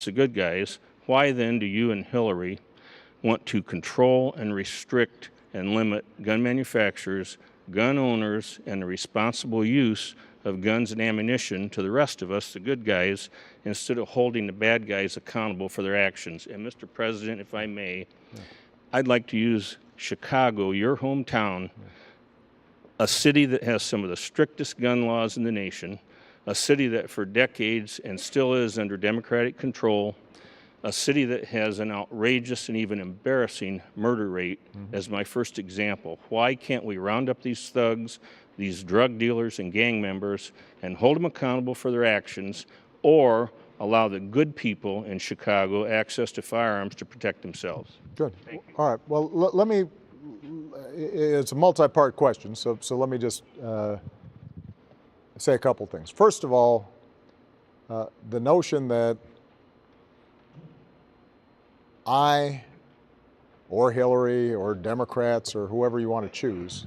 the good guys, why then do you and Hillary want to control and restrict and limit gun manufacturers, gun owners, and the responsible use of guns and ammunition to the rest of us, the good guys, instead of holding the bad guys accountable for their actions? And Mr. President, if I may, I'd like to use Chicago, your hometown, a city that has some of the strictest gun laws in the nation, a city that for decades and still is under Democratic control, a city that has an outrageous and even embarrassing murder rate as my first example. Why can't we round up these thugs, these drug dealers and gang members, and hold them accountable for their actions, or allow the good people in Chicago access to firearms to protect themselves? Good. All right. Well, let me, it's a multi-part question, so let me just say a couple things. First of all, the notion that I or Hillary or Democrats or whoever you want to choose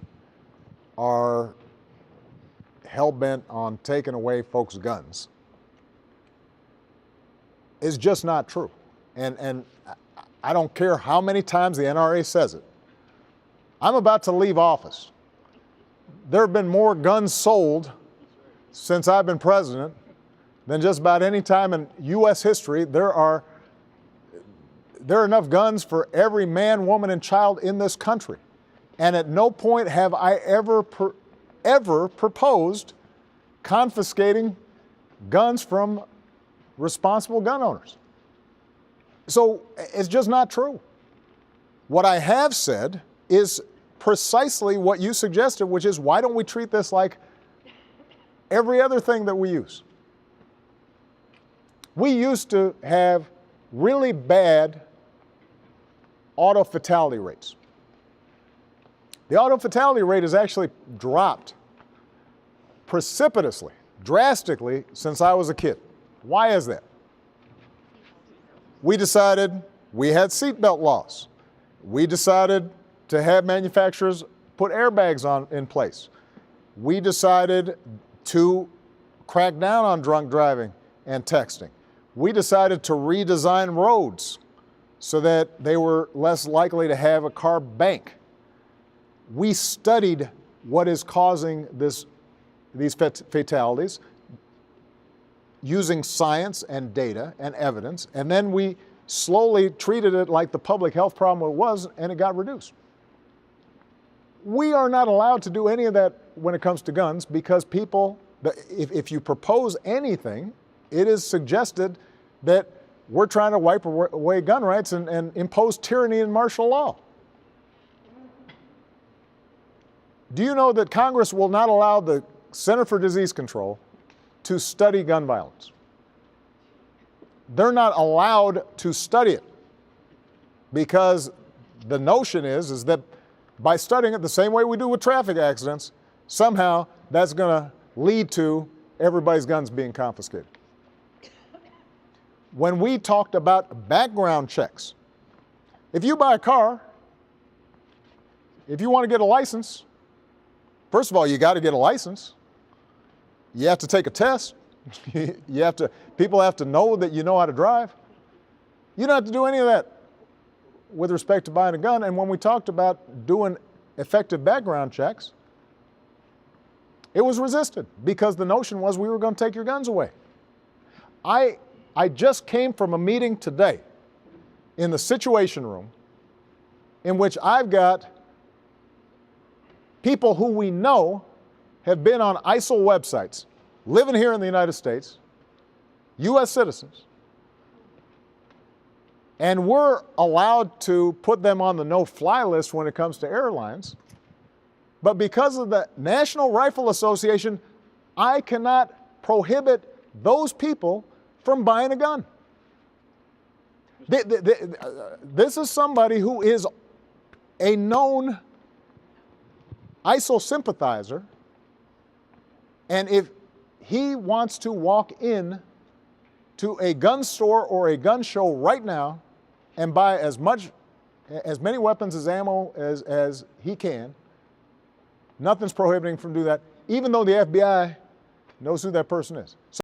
are hell-bent on taking away folks' guns is just not true. And I don't care how many times the NRA says it. I'm about to leave office. There have been more guns sold since I've been president than just about any time in U.S. history. There are enough guns for every man, woman, and child in this country. And at no point have I ever proposed confiscating guns from responsible gun owners. So it's just not true. What I have said is precisely what you suggested, which is, why don't we treat this like every other thing that we use? We used to have really bad auto fatality rates. The auto fatality rate has actually dropped precipitously, drastically, since I was a kid. Why is that? We decided we had seatbelt laws. We decided to have manufacturers put airbags in place. We decided to crack down on drunk driving and texting. We decided to redesign roads so that they were less likely to have a car bank. We studied what is causing these fatalities using science and data and evidence, and then we slowly treated it like the public health problem it was, and it got reduced. We are not allowed to do any of that when it comes to guns, because people, if you propose anything, it is suggested that we're trying to wipe away gun rights and impose tyranny and martial law. Do you know that Congress will not allow the Center for Disease Control to study gun violence? They're not allowed to study it, because the notion is that by studying it the same way we do with traffic accidents, somehow that's going to lead to everybody's guns being confiscated. When we talked about background checks, if you buy a car, if you want to get a license, first of all, you got to get a license. You have to take a test. People have to know that you know how to drive. You don't have to do any of that with respect to buying a gun. And when we talked about doing effective background checks, it was resisted, because the notion was we were going to take your guns away. I just came from a meeting today in the Situation Room in which I've got people who we know have been on ISIL websites, living here in the United States, U.S. citizens, and we're allowed to put them on the no-fly list when it comes to airlines. But because of the National Rifle Association, I cannot prohibit those people from buying a gun. This is somebody who is a known ISIL sympathizer, and if he wants to walk in to a gun store or a gun show right now and buy as many weapons as ammo as he can, nothing's prohibiting him from doing that, even though the FBI knows who that person is.